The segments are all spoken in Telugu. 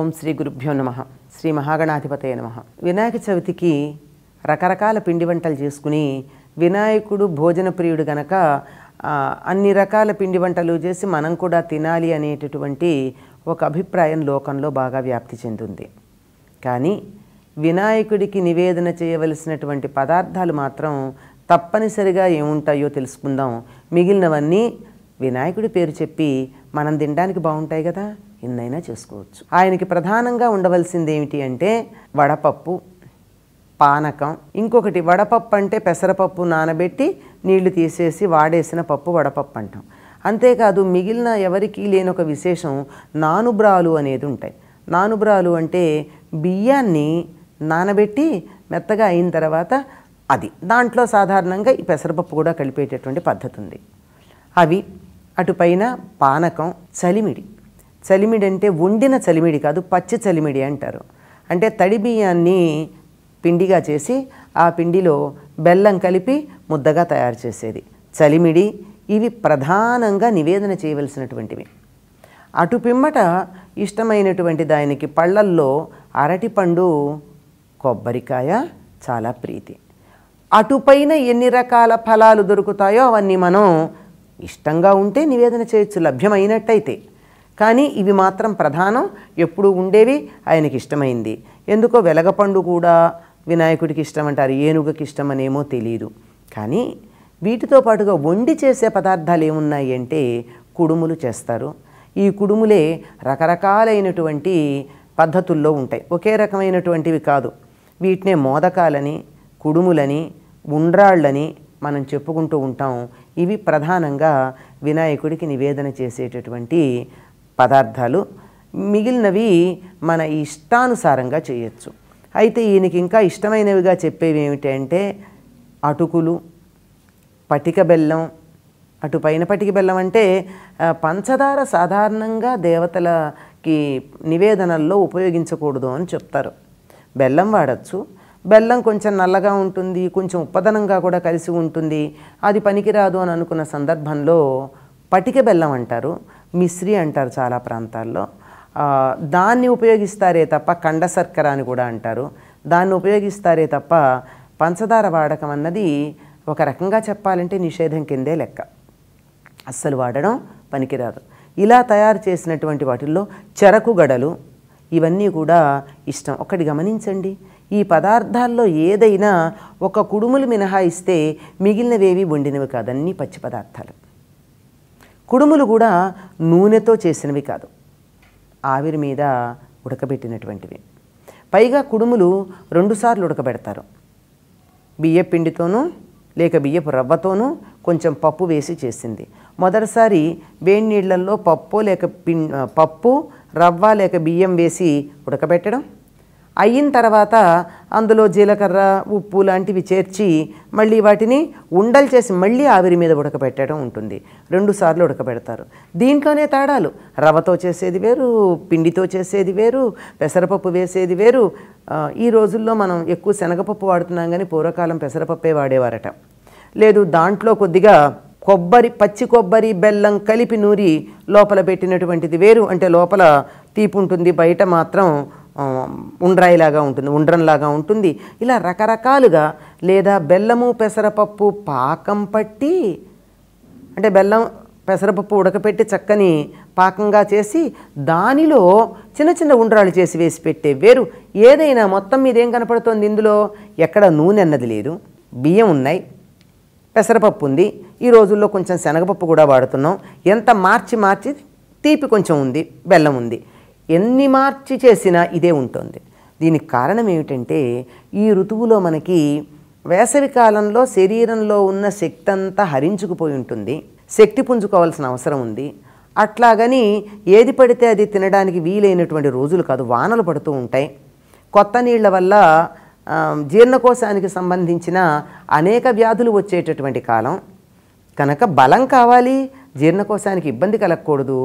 ఓం శ్రీ గురుభ్యో నమః. శ్రీ మహాగణాధిపతయ నమః. వినాయక చవితికి రకరకాల పిండి వంటలు చేసుకుని వినాయకుడు భోజన ప్రియుడు గనక అన్ని రకాల పిండి వంటలు చేసి మనం కూడా తినాలి అనేటటువంటి ఒక అభిప్రాయం లోకంలో బాగా వ్యాప్తి చెందింది. కానీ వినాయకుడికి నివేదన చేయవలసినటువంటి పదార్థాలు మాత్రం తప్పనిసరిగా ఏముంటాయో తెలుసుకుందాం. మిగిలినవన్నీ వినాయకుడి పేరు చెప్పి మనం తినడానికి బాగుంటాయి కదా, ఎన్నైనా చేసుకోవచ్చు. ఆయనకి ప్రధానంగా ఉండవలసింది ఏమిటి అంటే వడపప్పు, పానకం. ఇంకొకటి వడపప్పు అంటే పెసరపప్పు నానబెట్టి నీళ్లు తీసేసి వాడేసిన పప్పు వడపప్పు అంటాం. అంతేకాదు మిగిలిన ఎవరికి లేని ఒక విశేషం నానుబ్రాలు అనేది ఉంటాయి. నానుబ్రాలు అంటే బియ్యాన్ని నానబెట్టి మెత్తగా అయిన తర్వాత అది దాంట్లో సాధారణంగా ఈ పెసరపప్పు కూడా కలిపేటటువంటి పద్ధతి ఉంది. అవి అటుపైన పానకం, చలిమిడి. చలిమిడి అంటే వండిన చలిమిడి కాదు, పచ్చి చలిమిడి అంటారు. అంటే తడి బియ్యాన్ని పిండిగా చేసి ఆ పిండిలో బెల్లం కలిపి ముద్దగా తయారు చేసేది చలిమిడి. ఇవి ప్రధానంగా నివేదన చేయవలసినటువంటివి. అటు పిమ్మట ఇష్టమైనటువంటి దానికి పళ్ళల్లో అరటిపండు, కొబ్బరికాయ చాలా ప్రీతి. అటుపైన ఎన్ని రకాల ఫలాలు దొరుకుతాయో అవన్నీ మనం ఇష్టంగా ఉంటే నివేదన చేయొచ్చు, లభ్యమైనట్టయితే. కానీ ఇవి మాత్రం ప్రధానం, ఎప్పుడు ఉండేవి. ఆయనకి ఇష్టమైంది. ఎందుకో వెలగపండు కూడా వినాయకుడికి ఇష్టం అంటారు, ఏనుగుకి ఇష్టం అనేమో తెలియదు. కానీ వీటితో పాటుగా వండి చేసే పదార్థాలు ఏమున్నాయి అంటే కుడుములు చేస్తారు. ఈ కుడుములే రకరకాలైనటువంటి పద్ధతుల్లో ఉంటాయి, ఒకే రకమైనటువంటివి కాదు. వీటినే మోదకాలని, కుడుములని, ఉండ్రాళ్ళని మనం చెప్పుకుంటూ ఉంటాం. ఇవి ప్రధానంగా వినాయకుడికి నివేదన చేసేటటువంటి పదార్థాలు. మిగిలినవి మన ఇష్టానుసారంగా చేయొచ్చు. అయితే ఈయనకి ఇంకా ఇష్టమైనవిగా చెప్పేవి ఏమిటి అంటే అటుకులు, పటిక బెల్లం. అటుపైన పటిక బెల్లం అంటే పంచదార సాధారణంగా దేవతలకి నివేదనల్లో ఉపయోగించకూడదు అని చెప్తారు. బెల్లం వాడచ్చు. బెల్లం కొంచెం నల్లగా ఉంటుంది, కొంచెం ఉప్పదనంగా కూడా కలిసి ఉంటుంది. అది పనికిరాదు అని అనుకున్న సందర్భంలో పటిక బెల్లం అంటారు, మిశ్రీ అంటారు చాలా ప్రాంతాల్లో. దాన్ని ఉపయోగిస్తారే తప్ప, కండ శర్కర అని కూడా అంటారు, దాన్ని ఉపయోగిస్తారే తప్ప పంచదార వాడకం అన్నది ఒక రకంగా చెప్పాలంటే నిషేధం కిందే లెక్క. అస్సలు వాడడం పనికిరాదు. ఇలా తయారు చేసినటువంటి వాటిల్లో చెరకు గడలు, ఇవన్నీ కూడా ఇష్టం. ఒకటి గమనించండి, ఈ పదార్థాల్లో ఏదైనా ఒక కుడుములు మినహాయిస్తే మిగిలినవేవి వండినవి కాదు, అన్నీ పచ్చి పదార్థాలు. కుడుములు కూడా నూనెతో చేసినవి కాదు, ఆవిరి మీద ఉడకబెట్టినటువంటివి. పైగా కుడుములు 2 సార్లు ఉడకబెడతారు. బియ్యపు పిండితోనూ లేక బియ్యపు రవ్వతోనూ కొంచెం పప్పు వేసి చేసింది. మొదటిసారి వేడి నీళ్ళల్లో పప్పు, రవ్వ లేక బియ్యం వేసి ఉడకబెట్టడం, అయిన తర్వాత అందులో జీలకర్ర, ఉప్పు లాంటివి చేర్చి మళ్ళీ వాటిని ఉండలు చేసి మళ్ళీ ఆవిరి మీద ఉడకబెట్టడం ఉంటుంది. 2 సార్లు ఉడకబెడతారు. దీంట్లోనే తేడాలు. రవ్వతో చేసేది వేరు, పిండితో చేసేది వేరు, పెసరపప్పు వేసేది వేరు. ఈ రోజుల్లో మనం ఎక్కువ శనగపప్పు వాడుతున్నాం, కానీ పూర్వకాలం పెసరపప్పే వాడేవారట. లేదు, దాంట్లో కొద్దిగా పచ్చి కొబ్బరి, బెల్లం కలిపి నూరి లోపల పెట్టినటువంటిది వేరు. అంటే లోపల తీపి ఉంటుంది, బయట మాత్రం ఉండ్రాయిలాగా ఉంటుంది, ఉండ్రంలాగా ఉంటుంది. ఇలా రకరకాలుగా. లేదా బెల్లము పెసరపప్పు పాకం పట్టి, అంటే బెల్లం పెసరపప్పు ఉడకపెట్టి చక్కని పాకంగా చేసి దానిలో చిన్న చిన్న ఉండ్రాలు చేసి వేసి పెట్టే వేరు. ఏదైనా మొత్తం మీద ఏం కనపడుతోంది ఇందులో? ఎక్కడ నూనె అన్నది లేదు, బియ్యం ఉన్నాయి, పెసరపప్పు ఉంది, ఈ రోజుల్లో కొంచెం శనగపప్పు కూడా వాడుతున్నాం. ఎంత మార్చి తీపి కొంచెం ఉంది, బెల్లం ఉంది, ఎన్ని మార్చి చేసినా ఇదే ఉంటుంది. దీనికి కారణం ఏమిటంటే ఈ ఋతువులో మనకి వేసవి కాలంలో శరీరంలో ఉన్న శక్తి అంతా హరించుకుపోయి ఉంటుంది, శక్తి పుంజుకోవాల్సిన అవసరం ఉంది. అట్లాగని ఏది పడితే అది తినడానికి వీలైనటువంటి రోజులు కాదు, వానలు పడుతూ ఉంటాయి. కొత్త నీళ్ల వల్ల జీర్ణకోశానికి సంబంధించిన అనేక వ్యాధులు వచ్చేటటువంటి కాలం కనుక బలం కావాలి, జీర్ణకోశానికి ఇబ్బంది కలగకూడదు.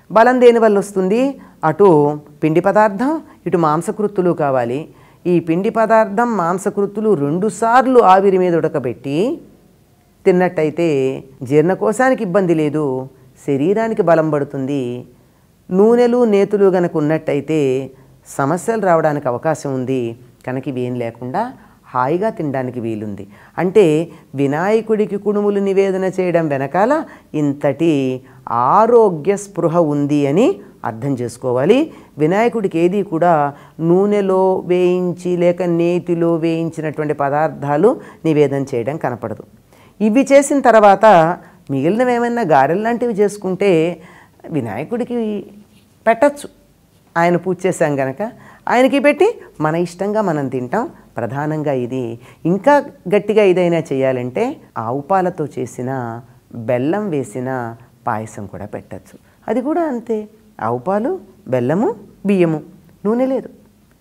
బలం దేనివల్ల వస్తుంది? అటు పిండి పదార్థం, ఇటు మాంసకృత్తులు కావాలి. ఈ పిండి పదార్థం, మాంసకృత్తులు 2 సార్లు ఆవిరి మీద ఉడకబెట్టి తిన్నట్టయితే జీర్ణకోశానికి ఇబ్బంది లేదు, శరీరానికి బలం పడుతుంది. నూనెలు నేతులు గనక ఉన్నట్టయితే సమస్యలు రావడానికి అవకాశం ఉంది. కనుక ఇవేం లేకుండా హాయిగా తినడానికి వీలుంది. అంటే వినాయకుడికి కుడుములు నివేదన చేయడం వెనకాల ఇంతటి ఆరోగ్య స్పృహ ఉంది అని అర్థం చేసుకోవాలి. వినాయకుడికి ఏది కూడా నూనెలో వేయించి లేక నేతిలో వేయించినటువంటి పదార్థాలు నివేదన చేయడం కనపడదు. ఇవి చేసిన తర్వాత మిగిలినవి ఏమైనా గారెలు లాంటివి చేసుకుంటే వినాయకుడికి పెట్టచ్చు. ఆయన పూజ చేశాం గనక ఆయనకి పెట్టి మన ఇష్టంగా మనం తింటాం. ప్రధానంగా ఇది ఇంకా గట్టిగా ఏదైనా చేయాలంటే ఆవు పాలతో చేసిన బెల్లం వేసిన పాయసం కూడా పెట్టచ్చు. అది కూడా అంతే, ఆవు పాలు, బెల్లము, బియ్యము, నూనె లేదు.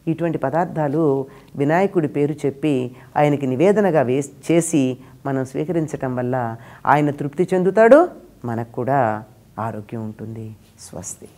ఇటువంటి పదార్థాలు వినాయకుడి పేరు చెప్పి ఆయనకి నివేదనగా చేసి మనం స్వీకరించటం వల్ల ఆయన తృప్తి చెందుతాడు, మనకు కూడా ఆరోగ్యం ఉంటుంది. స్వస్తి.